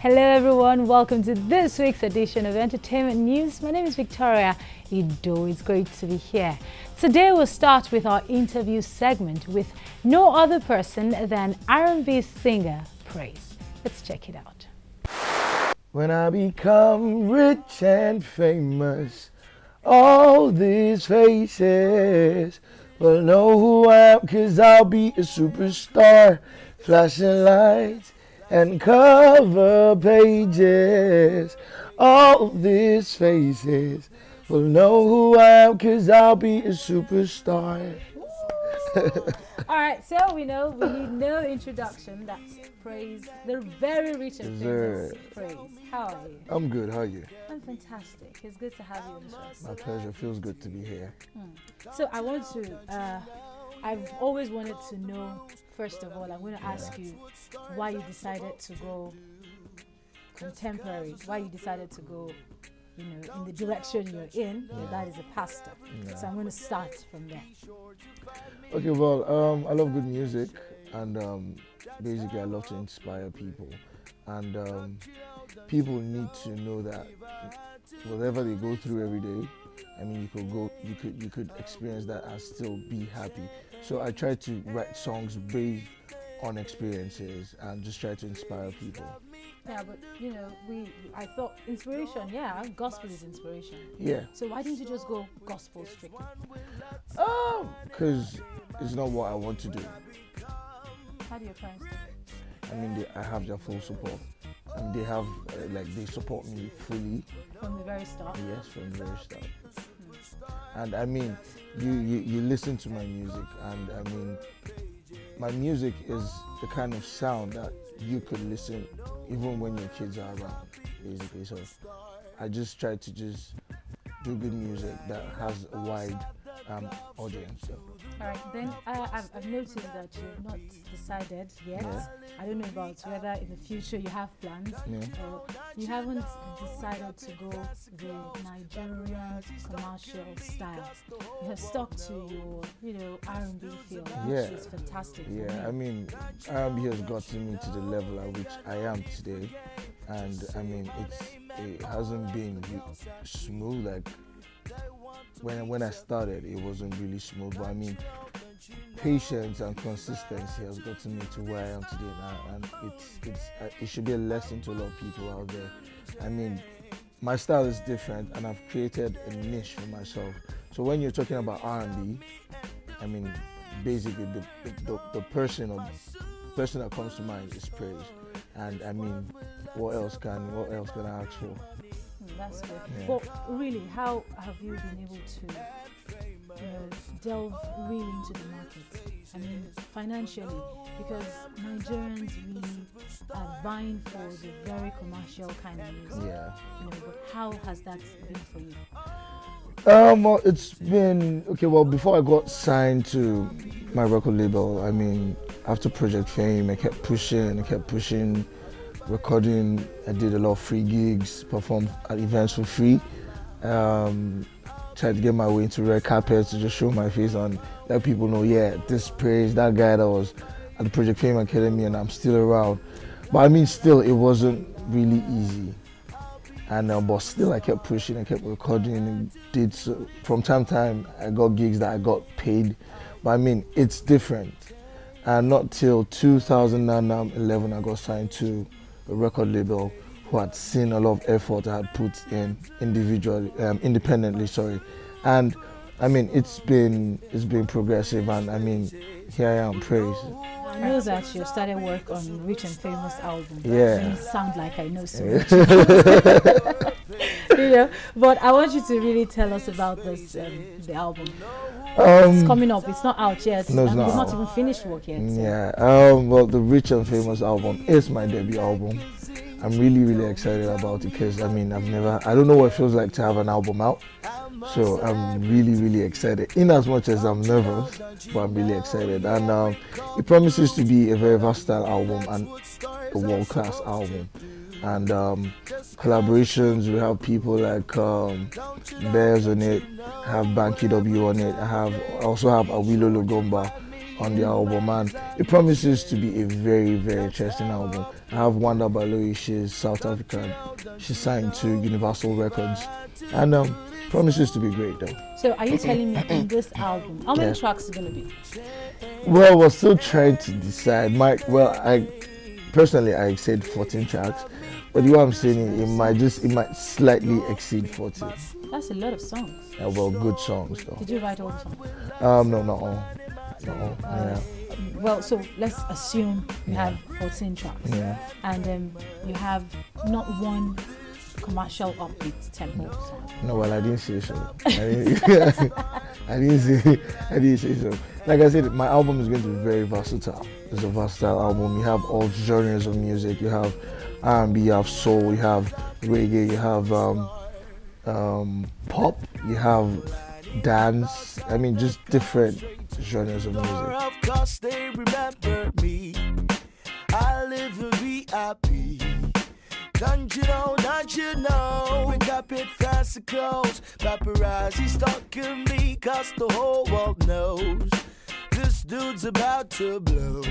Hello everyone, welcome to this week's edition of Entertainment News. My name is Victoria Ido. It's great to be here. Today we'll start with our interview segment with no other person than R&B singer Praise. Let's check it out. When I become rich and famous, all these faces will know who I am, 'cause I'll be a superstar, flashing lights and cover pages. All these faces will know who I am, 'cause I'll be a superstar. All right, so we need no introduction. That's Praise, the very rich and famous Praise. How are you? I'm good, how are you? I'm fantastic. It's good to have you on the show. My pleasure, feels good to be here. So I want to, I've always wanted to know, first of all, I'm going to ask you why you decided to go contemporary, why you decided to go, in the direction you're in, that is a pastor. So I'm going to start from there. Okay, well, I love good music, and basically I love to inspire people, and people need to know that whatever they go through every day, I mean, you could experience that and still be happy. So I try to write songs based on experiences and just try to inspire people. Yeah, but I thought inspiration, gospel is inspiration. Yeah. So why didn't you just go gospel strictly? Because it's not what I want to do. How do your parents do it? I mean, I have their full support. And they have, they support me fully. From the very start? Yes, from the very start. And I mean, you listen to my music, and I mean, my music is the kind of sound that you could listen even when your kids are around, basically. So I just try to just do good music that has a wide audience. So. All right, then I've noticed that you've not decided yet. Yeah. I don't know about whether in the future you have plans, or you haven't decided to go the Nigerian commercial style. You have stuck to your R&B field, which is fantastic. Yeah, I mean, R&B has gotten me to the level at which I am today, and I mean, it hasn't been smooth. Like when I started, it wasn't really smooth, but I mean, patience and consistency has gotten me to where I am today now, and it should be a lesson to a lot of people out there. I mean, my style is different, and I've created a niche for myself. So when you're talking about R&B, I mean, basically the person that comes to mind is Praise, and I mean, what else can I ask for? That's good. Yeah. But really, how have you been able to delve really into the market? I mean, financially, because Nigerians really are vying for the very commercial kind of music. Yeah. But how has that been for you? Well, it's been okay. Well, before I got signed to my record label, I mean, after Project Fame, I kept pushing. Recording, I did a lot of free gigs, performed at events for free, tried to get my way into red carpets to just show my face and let people know, this Praise, that guy that was at the Project Fame Academy, and I'm still around. But I mean, still, it wasn't really easy. And but still, I kept pushing, I kept recording, and from time to time, I got gigs that I got paid. But I mean, it's different. And not till 2011, I got signed to a record label who had seen a lot of effort I had put in independently, and I mean, it's been progressive, and I mean, here I am, Praise. I know that you started work on Rich and Famous album. Yeah. You sound like I know so much. But I want you to really tell us about this, the album. It's coming up. It's not out yet. No, it's not. You've not even finished work yet. So. Yeah. Well, the Rich and Famous album is my debut album. I'm really excited about it because I mean, I don't know what it feels like to have an album out. So I'm really excited. In as much as I'm nervous, but I'm really excited. And it promises to be a very versatile album and a world-class album. And collaborations, we have people like Bears on it, I have Banky W on it, I also have Awilo Logomba on the album, and it promises to be a very, very interesting album. I have Wanda Baloyi, she's South African. She's signed to Universal Records, and promises to be great though. So are you telling me in this album, how many tracks is going to be? Well, we're still trying to decide. I personally I said 14 tracks, but what I'm saying it might slightly exceed 40. That's a lot of songs. Yeah, well, good songs though. Did you write all the songs? No, not all. Yeah. Well, so let's assume you have 14 tracks, and you have not one commercial upbeat tempo song. No, well, I didn't say so. I didn't say so. Like I said, my album is going to be very versatile. It's a versatile album. You have all genres of music. You have R&B, you have soul, you have reggae, you have pop, you have dance. I mean, just different genres of music. Of course, they remember me. I live a VIP. Don't you know? We got pit fancy clothes. Paparazzi stalking me, cause the whole world knows this dude's about to blow.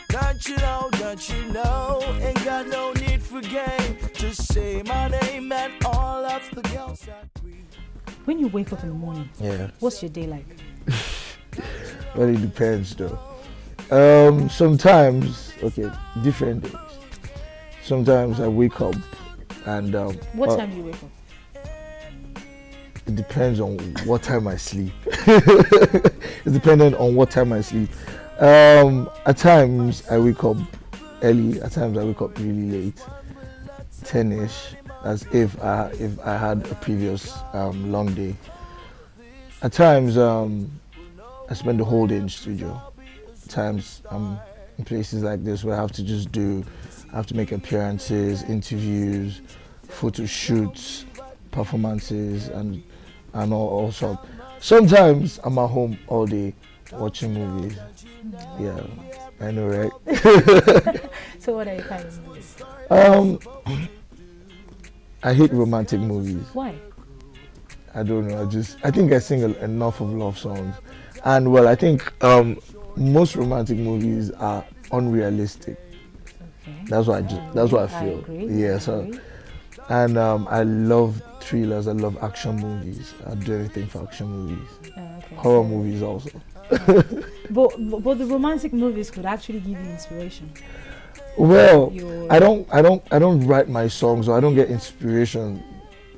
Don't you know? Ain't got no need for game. Just say my name and all of the girls agree. When you wake up in the morning, what's your day like? Well, it depends though. Sometimes, different days. Sometimes I wake up and what time do you wake up? It depends on what time I sleep. It's dependent on what time I sleep. At times I wake up early. At times I wake up really late, 10ish. As if I had a previous long day. At times I spend the whole day in the studio. At times I'm in places like this where I have to make appearances, interviews, photo shoots, performances, and all sorts. Sometimes I'm at home all day watching movies. Yeah, I know, right? So what are your kind of movies? I hate romantic movies. Why? I don't know. I think I sing enough of love songs, and well, I think most romantic movies are unrealistic. Okay. That's what I feel. Agree. Yeah. And I love thrillers. I love action movies. I'd do anything for action movies. Okay. Horror movies also. But the romantic movies could actually give you inspiration. Well, I don't write my songs, or I don't get inspiration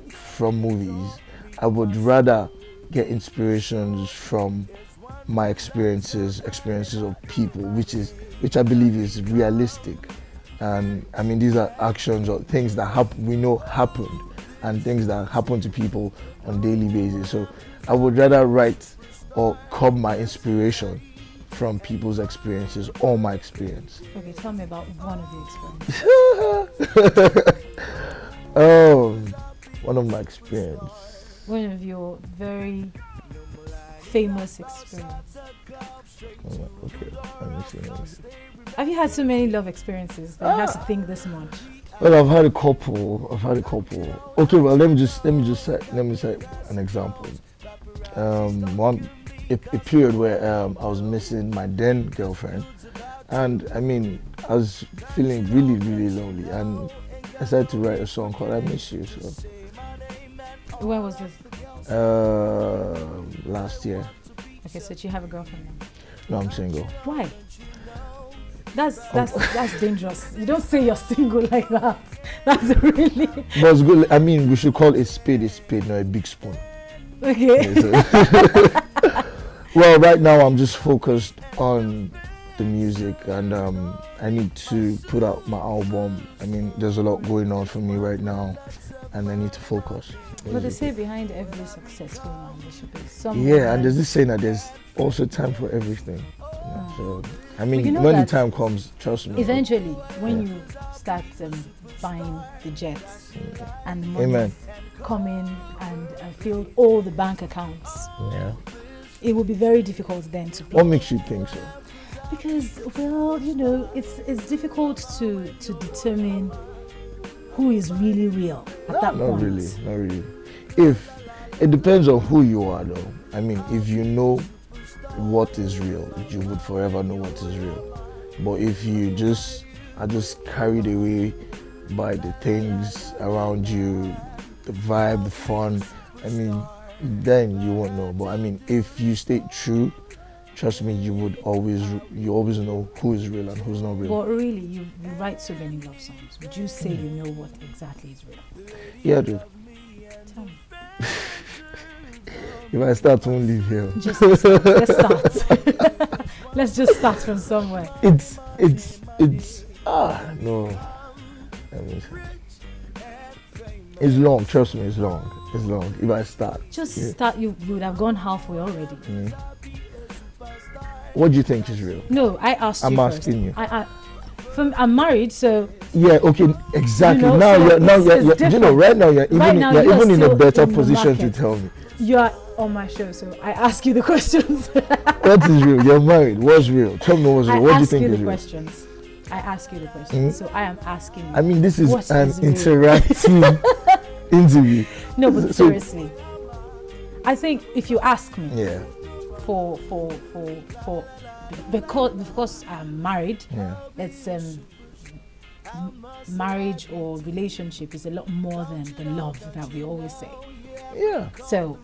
from movies. I would rather get inspirations from my experiences of people, which I believe is realistic. And I mean, these are actions or things that we know happened, and things that happen to people on daily basis. So I would rather write or curb my inspiration from people's experiences or my experience. Okay, tell me about one of your experiences. One of my experience. One of your very famous experience. Okay, let me see. Have you had so many love experiences that you have to think this much? Well, I've had a couple. Okay, well, let me set an example. A period where I was missing my then girlfriend, and I mean, I was feeling really, really lonely, and I decided to write a song called "I Miss You." So, when was this? Last year. Okay, so do you have a girlfriend now? No, I'm single. Why? That's dangerous. You don't say you're single like that. That's really. But it's good. I mean, we should call a spade, not a big spoon. Okay. Yeah, well, right now I'm just focused on the music, and I need to put out my album. I mean, there's a lot going on for me right now, and I need to focus. But they say behind every successful man there should be someone. Yeah, and there's this saying that there's also time for everything. Yeah, so I mean, when the time comes, trust me. Eventually, when you start buying the jets and the money come in and fill all the bank accounts, it will be very difficult then to pay. What makes you think so? Because, well, you know, it's difficult to determine who is really real at that point. Not really. If it depends on who you are, though. I mean, if you know what is real, you would forever know what is real. But if you are just carried away by the things around you, the vibe, the fun, I mean, then you won't know. But I mean, if you stay true, trust me, you always know who is real and who's not real. But really, you write so many love songs. Would you say you know what exactly is real? Yeah, I do. Tell me. If I start, won't leave here. Just let's start. Let's just start from somewhere. It's no. Let me see. It's long, trust me, it's long. It's long. If I start. Start, you would have gone halfway already. What do you think is real? No, I asked you I'm first. asking you. I'm married, so yeah, okay, exactly. You know, You know, right now you're even in a better in the position to market. tell me. You are on my show, so I ask you the questions. What is real? You're married. What's real? Tell me what's real. What do you think is real? I ask you the questions. So I am asking you. I mean, this is what an is real? interactive interview. No, but seriously, I think if you ask me, Yeah. for because I'm married, Yeah. it's marriage or relationship is a lot more than the love that we always say. Yeah. So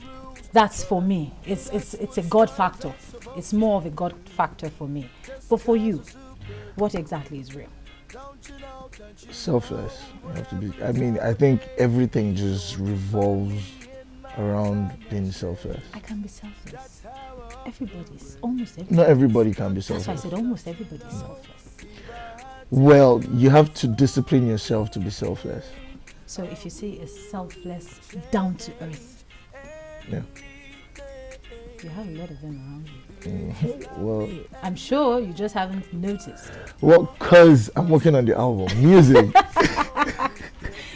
that's for me. It's a God factor. It's more of a God factor for me. But for you, what exactly is real? Selfless. You have to be. I mean, I think everything just revolves around being selfless. I can be selfless. Almost everybody. Not everybody can be That's why I selfless. said almost everybody is selfless. Well, you have to discipline yourself to be selfless. So if you say a selfless, down to earth, Yeah. you have a lot of them around you. Well, I'm sure you just haven't noticed. cause I'm working on the album, music.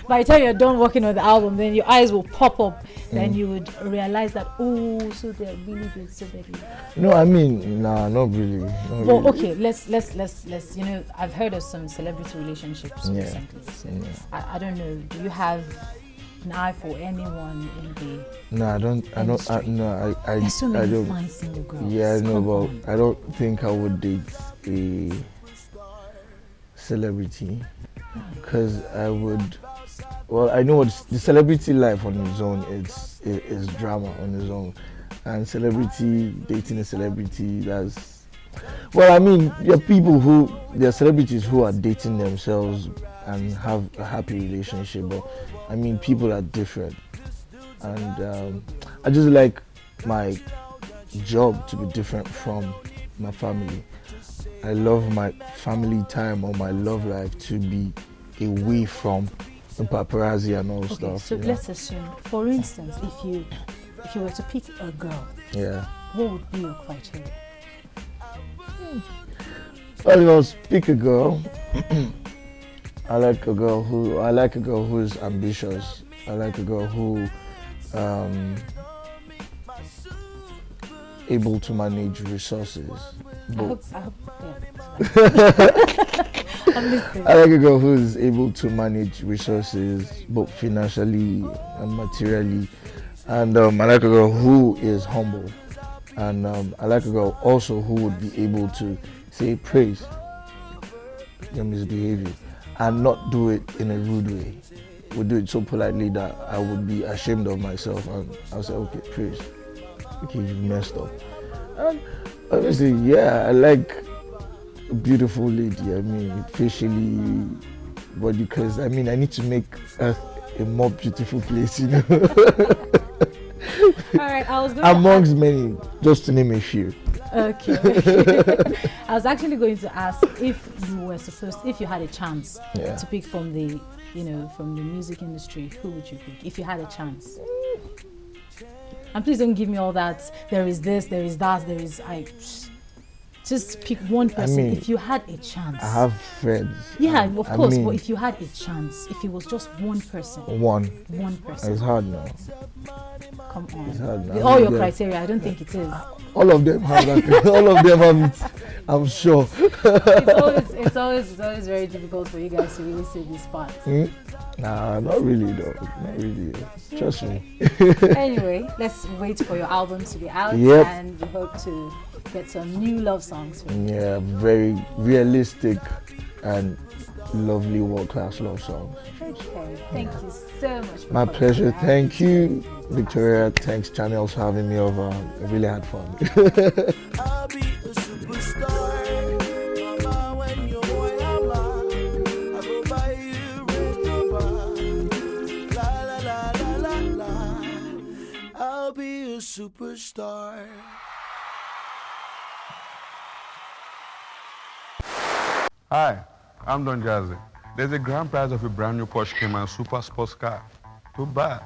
By the time you're done working on the album, then your eyes will pop up. Then you would realize that, oh, so they're really good, so they're really. No, I mean, nah, not really. Not Well, really. okay, let's. You know, I've heard of some celebrity relationships Yeah. recently. So Yeah. I don't know. Do you have an eye for anyone in the? No, I don't. There's so I many don't. fine single girls. Yeah, I know, Come but on. I don't think I would date a celebrity because I would. Well, I know what the celebrity life on its own is drama on its own, and celebrity dating a celebrity, that's. Well, I mean, there are celebrities who are dating themselves and have a happy relationship, but I mean, people are different, and I just like my job to be different from my family. I love my family time or my love life to be away from the paparazzi and all Okay, stuff. so you know? let's assume, for instance, if you were to pick a girl, Yeah. what would be your criteria? Well, if I was pick a girl, I like a girl who is ambitious. I like a girl who able to manage resources. I Both. hope, yeah. I'm listening. I like a girl who is able to manage resources both financially and materially, and I like a girl who is humble, and I like a girl also who would be able to say praise your misbehavior and not do it in a rude way. Would do it so politely that I would be ashamed of myself, and I'll say, okay, praise. Okay, you messed up. And obviously, yeah, I like a beautiful lady. I mean, facially, but because I mean, I need to make Earth a more beautiful place, you know. All right, I was going Amongst many, just to name a few. Okay. I was actually going to ask if you had a chance Yeah. to pick from the music industry, who would you pick if you had a chance? And please don't give me all that. There is this, there is that, there is. Just pick one person. mean, if you had a chance. I have friends. Yeah, and of I course. mean, But if you had a chance, if it was just one person, one, person, it's hard now. come on. It's hard now. With all your Yeah. criteria, I don't think it is. All of them have that. All of them have it. I'm sure. It's always very difficult for you guys to really say this part. Nah, not really though. Not really. Trust me. Anyway, let's wait for your album to be out, Yep. and we hope to get some new love songs from you. Yeah, very realistic and lovely world-class love songs. Okay, thank you so much. My pleasure. Thank you, Victoria. Thanks, Channels, for having me over. I really had fun. I'll be a superstar. Mama, when you're boy, I go buy you Range Rover. La la la la la la. I'll be a superstar. Hi, I'm Don Jazzy. There's a grand prize of a brand new Porsche Cayman Super Sports car to buy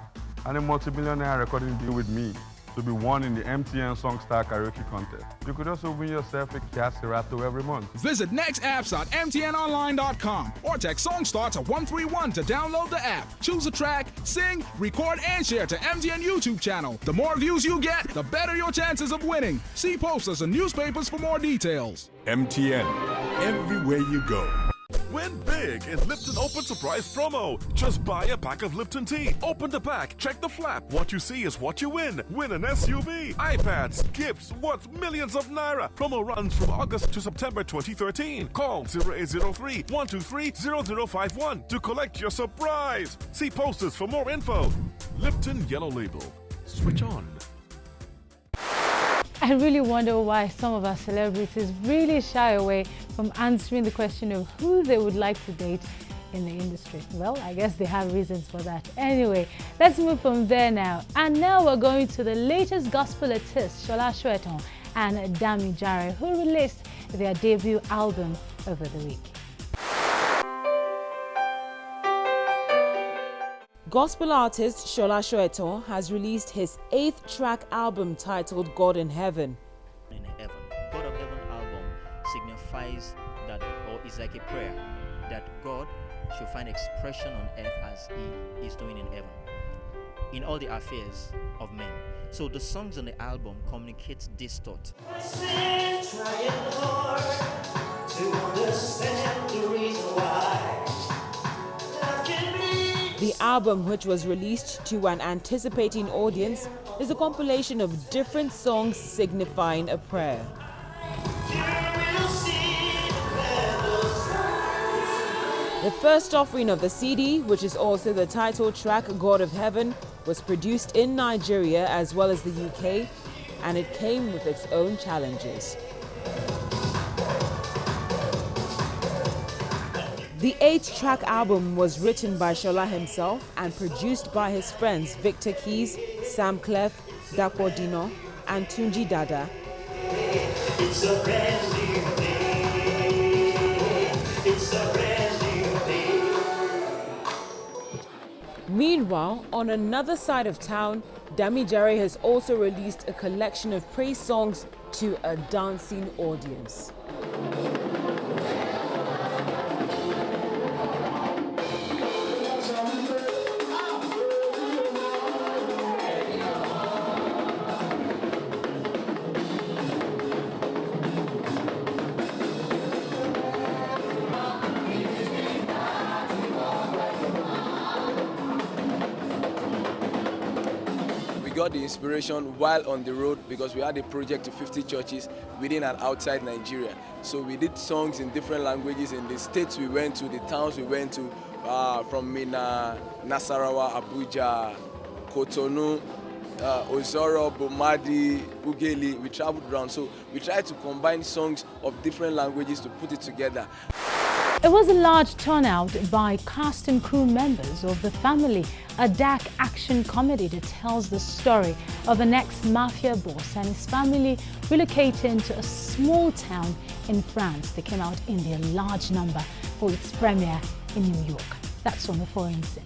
and a multi-millionaire recording deal with me to be won in the MTN Songstar Karaoke Contest. You could also win yourself a Kia Cerato every month. Visit nextapps.mtnonline.com or text Songstar to 131 to download the app. Choose a track, sing, record, and share to MTN YouTube channel. The more views you get, the better your chances of winning. See posters and newspapers for more details. MTN, everywhere you go. Win big in Lipton Open Surprise Promo. Just buy a pack of Lipton tea. Open the pack, check the flap. What you see is what you win. Win an SUV, iPads, gifts worth millions of naira. Promo runs from August to September 2013. Call 0803-123-0051 to collect your surprise. See posters for more info. Lipton Yellow Label. Switch on. I really wonder why some of our celebrities really shy away from answering the question of who they would like to date in the industry. Well, I guess they have reasons for that. Anyway, let's move from there now. And now we're going to the latest gospel artists, Shola Soetan and Dami Jare, who released their debut album over the week. Gospel artist Shola Soetan has released his 8th track album titled God in Heaven. In heaven. God of Heaven album signifies that, or is like a prayer, that God should find expression on earth as He is doing in heaven, in all the affairs of men. So the songs on the album communicate this thought. Trying hard to understand the reason why. The album, which was released to an anticipating audience, is a compilation of different songs signifying a prayer. The first offering of the CD, which is also the title track God of Heaven, was produced in Nigeria as well as the UK, and it came with its own challenges. The 8th track album was written by Shola himself and produced by his friends Victor Keys, Sam Clef, Dapo Dino, and Tunji Dada. It's a brand new day. It's a brand new day. Meanwhile, on another side of town, Dami Jare has also released a collection of praise songs to a dancing audience. Got the inspiration while on the road because we had a project to 50 churches within and outside Nigeria. So we did songs in different languages in the states we went to, the towns we went to, from Minna, Nasarawa, Abuja, Cotonou, Ozoro, Bomadi, Ugeli. We traveled around. So we tried to combine songs of different languages to put it together. It was a large turnout by cast and crew members of The Family, a dark action comedy that tells the story of an ex-mafia boss and his family relocating to a small town in France. They came out in their large number for its premiere in New York. That's from the foreign scene.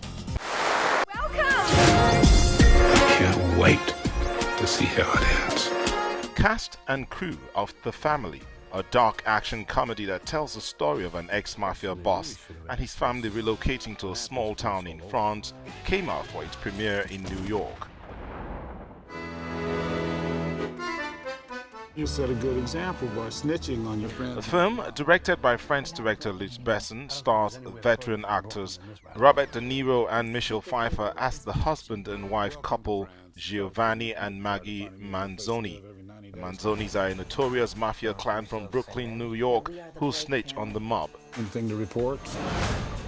Can't wait to see how it ends. Cast and crew of The Family, a dark action comedy that tells the story of an ex-mafia boss and his family relocating to a small town in France, came out for its premiere in New York. You set a good example by snitching on your friends. The film, directed by French director Luc Besson, stars veteran actors Robert De Niro and Michelle Pfeiffer as the husband and wife couple Giovanni and Maggie Manzoni. The Manzonis are a notorious mafia clan from Brooklyn, New York, who snitch on the mob. Anything to report?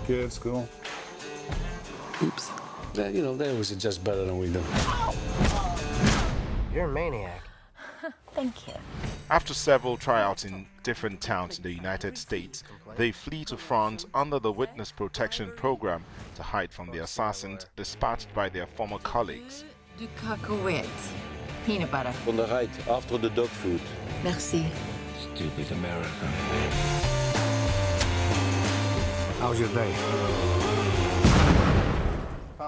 Kids, school? Oops. They always adjust better than we do. You're a maniac. Thank you. After several tryouts in different towns in the United States, they flee to France under the Witness Protection Program to hide from the assassins dispatched by their former colleagues. Du cacahuète. Peanut butter. On the right, after the dog food. Merci. Stupid America. How's your day?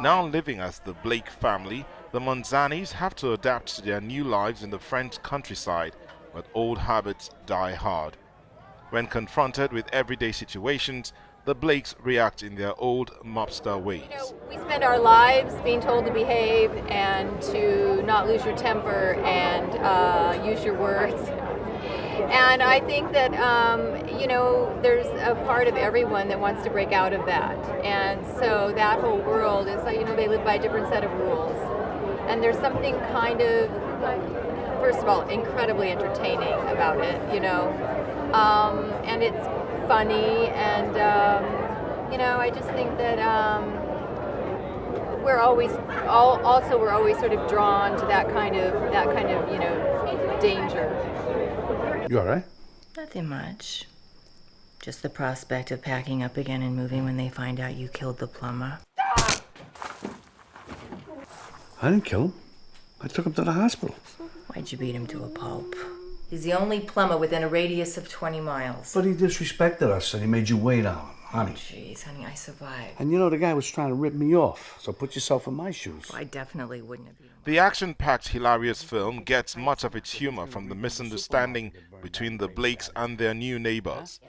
Now living as the Blake family, the Manzanis have to adapt to their new lives in the French countryside, but old habits die hard. When confronted with everyday situations, the Blakes react in their old mobster ways. We spend our lives being told to behave and to not lose your temper and use your words. And I think that, there's a part of everyone that wants to break out of that. And so that whole world is, they live by a different set of rules. And there's something kind of, first of all, incredibly entertaining about it, and it's funny, and I just think that we're always sort of drawn to that kind of danger. You all right? Nothing much. Just the prospect of packing up again and moving when they find out you killed the plumber. I didn't kill him. I took him to the hospital. Why'd you beat him to a pulp? He's the only plumber within a radius of 20 miles. But he disrespected us and he made you wait on him, honey. Jeez, honey, I survived. And the guy was trying to rip me off, so put yourself in my shoes. Well, I definitely wouldn't have beat him. The action-packed, hilarious film gets much of its humor from the misunderstanding between the Blakes and their new neighbors.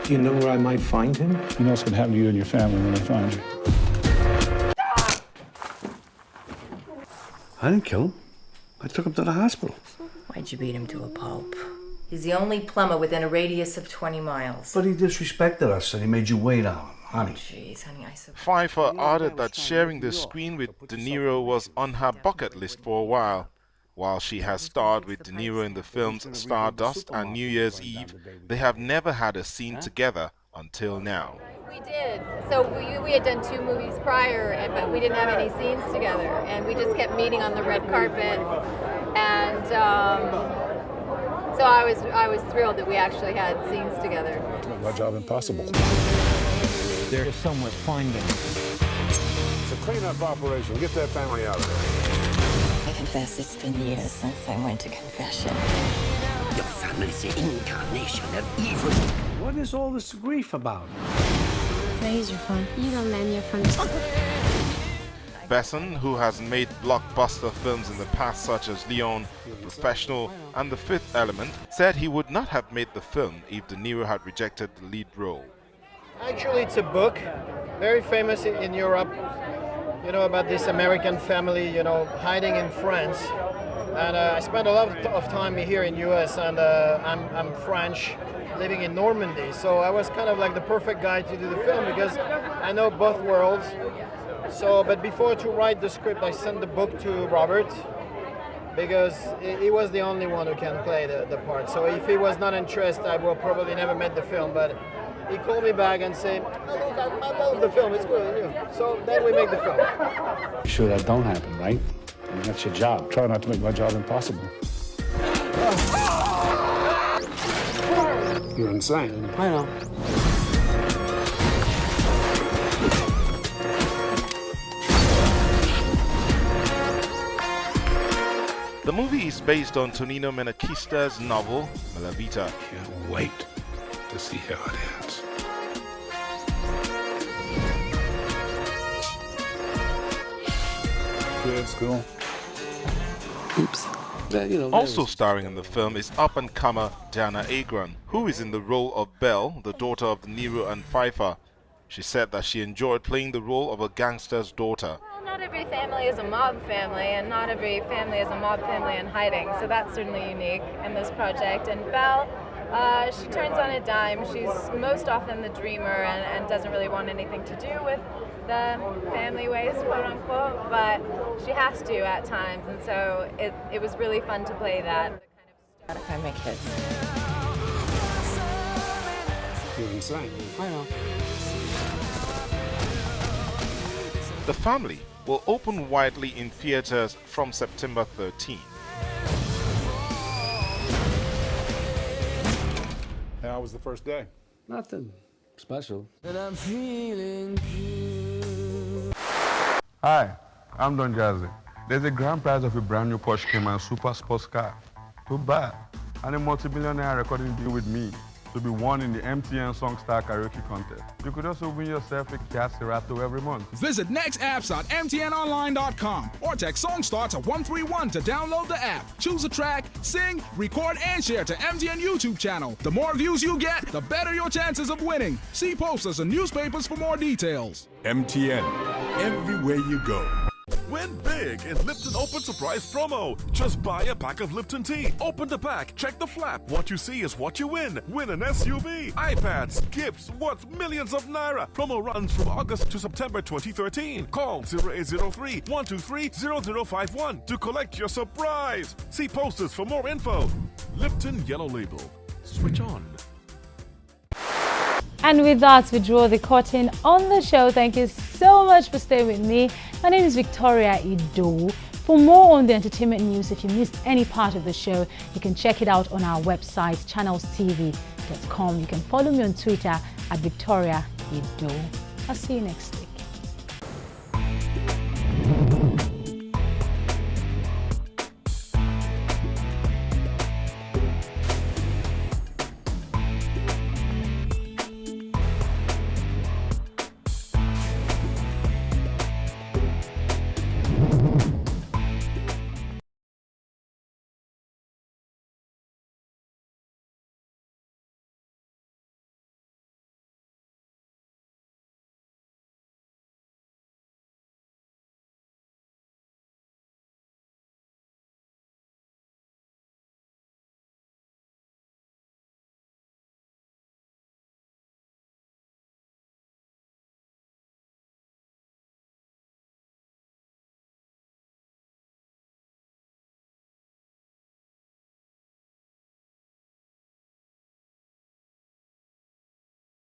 Do you know where I might find him? You know what's going to happen to you and your family when they find you. I didn't kill him. I took him to the hospital. Why'd you beat him to a pulp? He's the only plumber within a radius of 20 miles. But he disrespected us and he made you wait on him, honey. Jeez, honey, I survived. Pfeiffer added that sharing the screen with De Niro was on her bucket list for a while. While she has starred with De Niro in the films Stardust and New Year's Eve, they have never had a scene together until now. We did. So we had done 2 movies prior, but we didn't have any scenes together, and we just kept meeting on the red carpet. And so I was thrilled that we actually had scenes together. Make my job impossible. They're somewhat finding. It's a cleanup operation. Get that family out of there. I confess it's been years since I went to confession. Your family's the incarnation of evil. What is all this grief about? Can I use your phone? You don't lend your phone. Besson, who has made blockbuster films in the past such as Leon, Professional and The Fifth Element, said he would not have made the film if De Niro had rejected the lead role. Actually, it's a book, very famous in Europe, about this American family, hiding in France. And I spent a lot of time here in US, and I'm French, living in Normandy. So I was kind of like the perfect guy to do the film because I know both worlds. So, but before to write the script, I sent the book to Robert because he was the only one who can play the part. So if he was not interested, I would probably never made the film. But he called me back and said, "Oh, look, I love the film. It's good." So then we make the film. You sure that don't happen, right? I mean, that's your job. Try not to make my job impossible. You're insane. I know. The movie is based on Tonino Menaquista's novel, Malavita. Can't wait to see how it ends. Kids, school? Oops. Also starring in the film is up-and-comer Diana Agron, who is in the role of Belle, the daughter of De Niro and Pfeiffer. She said that she enjoyed playing the role of a gangster's daughter. Well, not every family is a mob family, and not every family is a mob family in hiding, so that's certainly unique in this project. And Belle, she turns on a dime. She's most often the dreamer and doesn't really want anything to do with the family ways, quote unquote, but she has to at times, and so it was really fun to play that. If I make kids. You're insane. I know. The Family will open widely in theaters from September 13. How was the first day? Nothing special. And I'm feeling good. Hi, I'm Don Jazzy. There's a grand prize of a brand new Porsche Cayman Super Sports car to buy and a multi-millionaire recording deal with me to be won in the MTN Songstar Karaoke Contest. You could also win yourself a Kia Cerato every month. Visit nextapps.mtnonline.com or text Songstar to 131 to download the app. Choose a track, sing, record, and share to MTN YouTube channel. The more views you get, the better your chances of winning. See posters and newspapers for more details. MTN, everywhere you go. Win big in Lipton Open Surprise Promo. Just buy a pack of Lipton tea. Open the pack, check the flap. What you see is what you win. Win an SUV, iPads, gifts worth millions of naira. Promo runs from August to September 2013. Call 0803-123-0051 to collect your surprise. See posters for more info. Lipton Yellow Label. Switch on. And with that, we draw the curtain on the show. Thank you so much for staying with me. My name is Victoria Ido. For more on the entertainment news, if you missed any part of the show, you can check it out on our website, channelstv.com. You can follow me on Twitter at Victoria Ido. I'll see you next week.